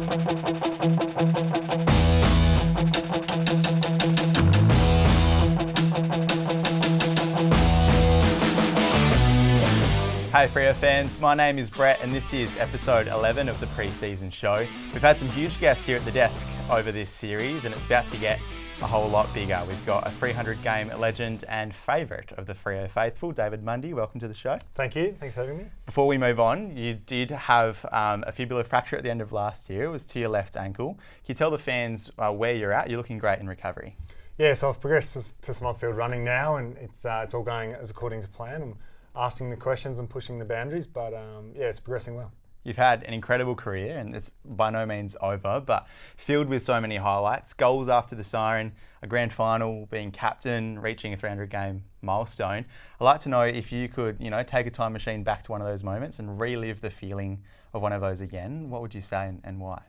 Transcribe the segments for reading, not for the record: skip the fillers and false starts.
Hey Freo fans, my name is Brett and this is episode 11 of the pre-season show. We've had some huge guests here at the desk over this series and it's about to get a whole lot bigger. We've got a 300 game legend and favourite of the Freo faithful, David Mundy. Welcome to the show. Thank you, thanks for having me. Before we move on, you did have a fibular fracture at the end of last year. It was to your left ankle. Can you tell the fans where you're at? You're looking great in recovery. Yeah, so I've progressed to some off-field running now and it's all going as according to plan. I'm asking the questions and pushing the boundaries, but yeah, it's progressing well. You've had an incredible career and it's by no means over, but filled with so many highlights, goals after the siren, a grand final, being captain, reaching a 300 game milestone. I'd like to know if you could, take a time machine back to one of those moments and relive the feeling of one of those again. What would you say and why?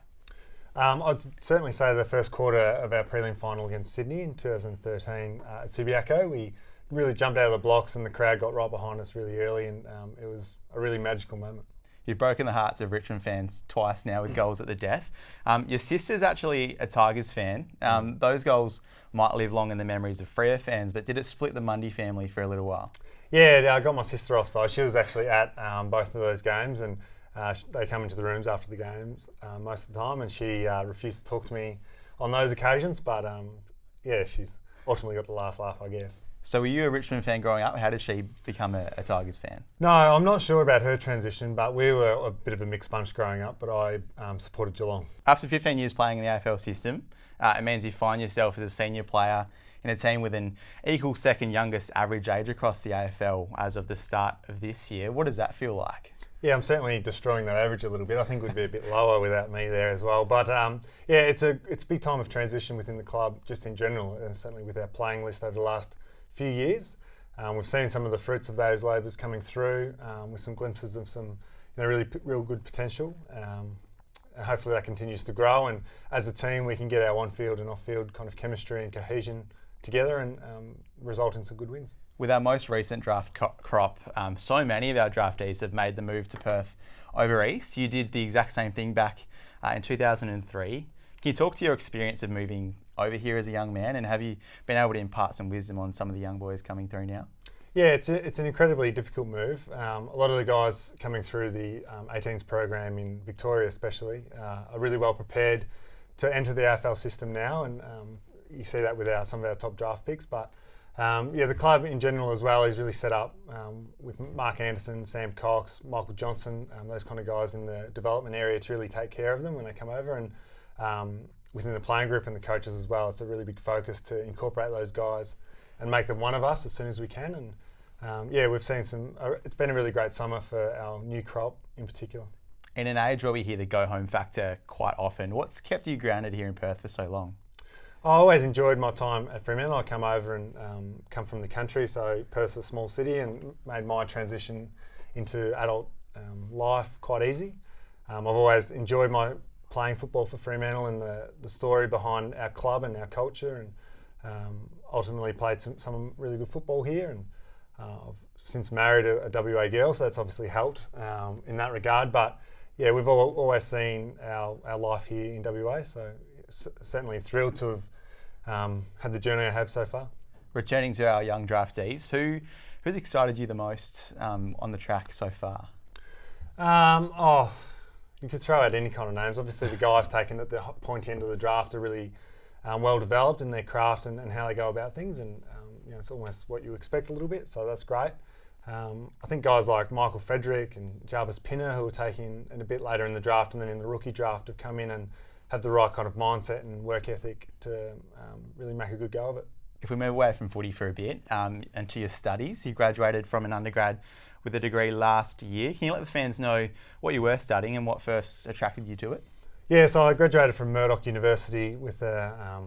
I'd certainly say the first quarter of our prelim final against Sydney in 2013 at Subiaco, we really jumped out of the blocks and the crowd got right behind us really early and it was a really magical moment. You've broken the hearts of Richmond fans twice now with goals at the death. Your sister's actually a Tigers fan. Those goals might live long in the memories of Freo fans, but did it split the Mundy family for a little while? Yeah, I got my sister offside. She was actually at both of those games and they come into the rooms after the games most of the time and she refused to talk to me on those occasions, but yeah, she's ultimately got the last laugh, I guess. So were you a Richmond fan growing up? How did she become a Tigers fan? No, I'm not sure about her transition, but we were a bit of a mixed bunch growing up, but I supported Geelong. After 15 years playing in the AFL system, it means you find yourself as a senior player in a team with an equal second youngest average age across the AFL as of the start of this year. What does that feel like? Yeah, I'm certainly destroying that average a little bit. I think we'd be a bit lower without me there as well. But yeah, it's a big time of transition within the club, just in general, and certainly with our playing list over the last few years. We've seen some of the fruits of those labours coming through with some glimpses of some real good potential. And hopefully that continues to grow. And as a team, we can get our on-field and off-field kind of chemistry and cohesion together and result in some good wins. With our most recent draft crop, so many of our draftees have made the move to Perth over east. You did the exact same thing back in 2003. Can you talk to your experience of moving over here as a young man, and have you been able to impart some wisdom on some of the young boys coming through now? Yeah, it's an incredibly difficult move. A lot of the guys coming through the 18s program in Victoria especially are really well prepared to enter the AFL system now, and you see that with some of our top draft picks. But yeah, the club in general as well is really set up with Mark Anderson, Sam Cox, Michael Johnson, those kind of guys in the development area to really take care of them when they come over. And within the playing group and the coaches as well, it's a really big focus to incorporate those guys and make them one of us as soon as we can. And yeah, we've seen it's been a really great summer for our new crop in particular. In an age where we hear the go home factor quite often, what's kept you grounded here in Perth for so long? I always enjoyed my time at Fremantle. I come over and come from the country, so Perth's a small city, and made my transition into adult life quite easy. I've always enjoyed my playing football for Fremantle and the story behind our club and our culture, and ultimately played some really good football here. And I've since married a WA girl, so that's obviously helped in that regard. But yeah, we've always seen our life here in WA, so certainly thrilled to have had the journey I have so far. Returning to our young draftees, who's excited you the most on the track so far? You could throw out any kind of names. Obviously, the guys taken at the pointy end of the draft are really well developed in their craft and how they go about things, and it's almost what you expect a little bit. So that's great. I think guys like Michael Frederick and Jarvis Pinner, who were taken in a bit later in the draft and then in the rookie draft, have come in and have the right kind of mindset and work ethic to really make a good go of it. If we move away from footy for a bit and to your studies, you graduated from an undergrad with a degree last year. Can you let the fans know what you were studying and what first attracted you to it? Yeah, so I graduated from Murdoch University with a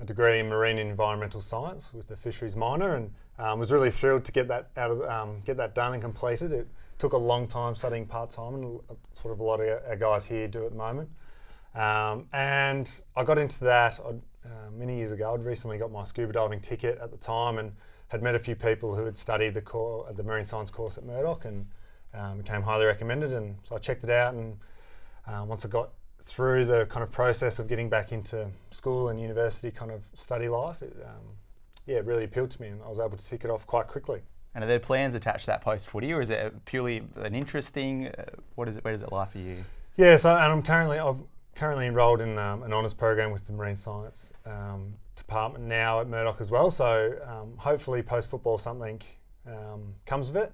degree in marine and environmental science with a fisheries minor, and was really thrilled to get that done and completed. It took a long time studying part-time, and sort of a lot of our guys here do at the moment. And I got into that many years ago. I'd recently got my scuba diving ticket at the time and had met a few people who had studied the marine science course at Murdoch, and became highly recommended. And so I checked it out, and once I got through the kind of process of getting back into school and university kind of study life, it really appealed to me, and I was able to tick it off quite quickly. And are there plans attached to that post-footy, or is it purely an interest thing? Where does it lie for you? Yeah, so and I'm currently enrolled in an honours program with the Marine Science department now at Murdoch as well. So hopefully post-football something comes of it.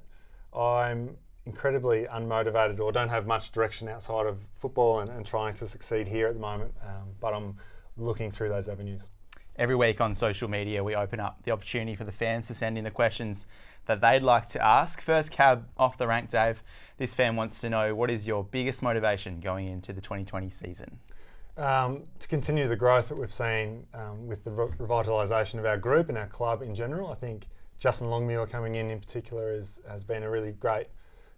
I'm incredibly unmotivated or don't have much direction outside of football and trying to succeed here at the moment, but I'm looking through those avenues. Every week on social media, we open up the opportunity for the fans to send in the questions that they'd like to ask. First cab off the rank, Dave. This fan wants to know, what is your biggest motivation going into the 2020 season? To continue the growth that we've seen with the revitalisation of our group and our club in general. I think Justin Longmuir coming in particular has been a really great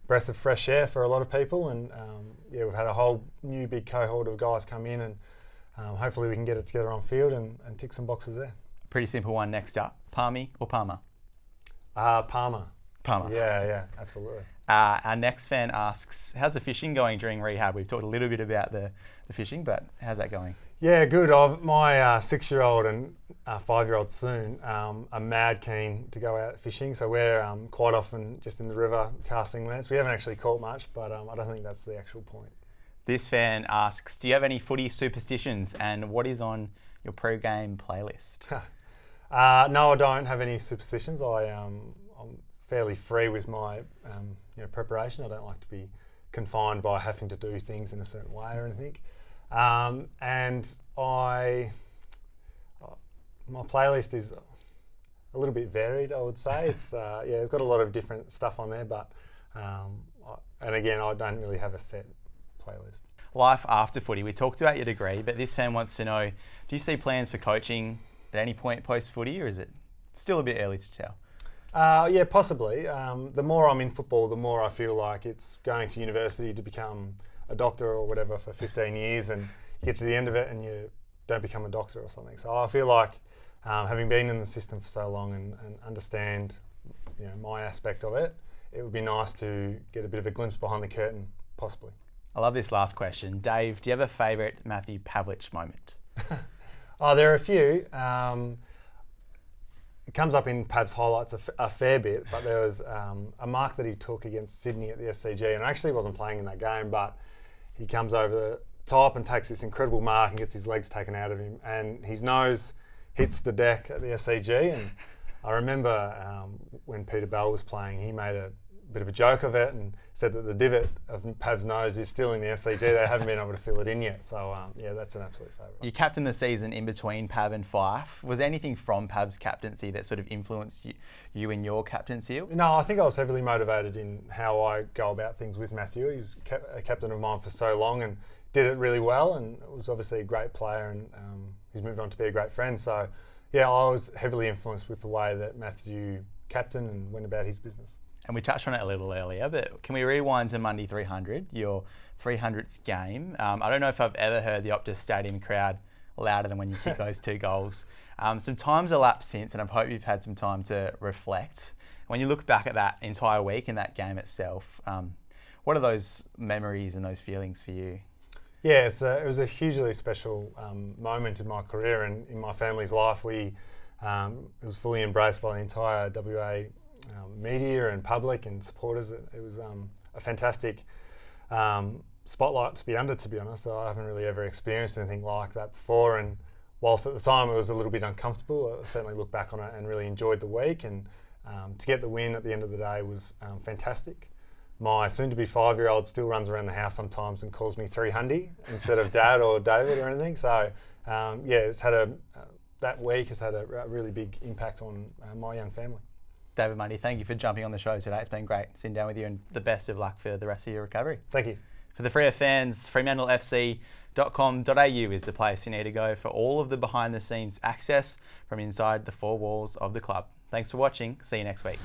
breath of fresh air for a lot of people, and we've had a whole new big cohort of guys come in, and hopefully we can get it together on field and tick some boxes there. Pretty simple one next up. Palmy or Palmer? Palmer. Palmer. Yeah, absolutely. Our next fan asks, how's the fishing going during rehab? We've talked a little bit about the fishing, but how's that going? Yeah, good. My 6-year-old and 5-year-old soon are mad keen to go out fishing, so we're quite often just in the river casting nets. We haven't actually caught much, but I don't think that's the actual point. This fan asks, do you have any footy superstitions, and what is on your pro-game playlist? No, I don't have any superstitions. I'm fairly free with my preparation. I don't like to be confined by having to do things in a certain way or anything. And my playlist is a little bit varied, I would say. It's got a lot of different stuff on there, but and again, I don't really have a set playlist. Life after footy. We talked about your degree, but this fan wants to know, do you see plans for coaching at any point post-footy, or is it still a bit early to tell? Yeah, possibly. The more I'm in football, the more I feel like it's going to university to become a doctor or whatever for 15 years, and you get to the end of it and you don't become a doctor or something. So I feel like having been in the system for so long and understand my aspect of it, it would be nice to get a bit of a glimpse behind the curtain, possibly. I love this last question. Dave, do you have a favourite Matthew Pavlich moment? There are a few. It comes up in Pav's highlights a fair bit, but there was a mark that he took against Sydney at the SCG, and I actually wasn't playing in that game, but he comes over the top and takes this incredible mark and gets his legs taken out of him, and his nose hits the deck at the SCG. And I remember when Peter Bell was playing, he made a bit of a joke of it and said that the divot of Pav's nose is still in the SCG. They haven't been able to fill it in yet. So that's an absolute favourite. You captained the season in between Pav and Fife. Was there anything from Pav's captaincy that sort of influenced you in your captaincy? No, I think I was heavily motivated in how I go about things with Matthew. He's a captain of mine for so long and did it really well, and was obviously a great player, and he's moved on to be a great friend. So I was heavily influenced with the way that Matthew captained and went about his business. And we touched on it a little earlier, but can we rewind to Monday 300, your 300th game? I don't know if I've ever heard the Optus Stadium crowd louder than when you kick those 2 goals. Some time's elapsed since, and I hope you've had some time to reflect. When you look back at that entire week and that game itself, what are those memories and those feelings for you? Yeah, it was a hugely special moment in my career and in my family's life. It was fully embraced by the entire WA media and public and supporters. It was a fantastic spotlight to be under, to be honest. I haven't really ever experienced anything like that before, and whilst at the time it was a little bit uncomfortable, I certainly look back on it and really enjoyed the week, and to get the win at the end of the day was fantastic. My soon-to-be 5-year-old still runs around the house sometimes and calls me 300 instead of Dad or David or anything. So it's had that week has had a really big impact on my young family. David Mundy, thank you for jumping on the show today. It's been great sitting down with you, and the best of luck for the rest of your recovery. Thank you. For the Freo fans, FremantleFC.com.au is the place you need to go for all of the behind-the-scenes access from inside the 4 walls of the club. Thanks for watching. See you next week.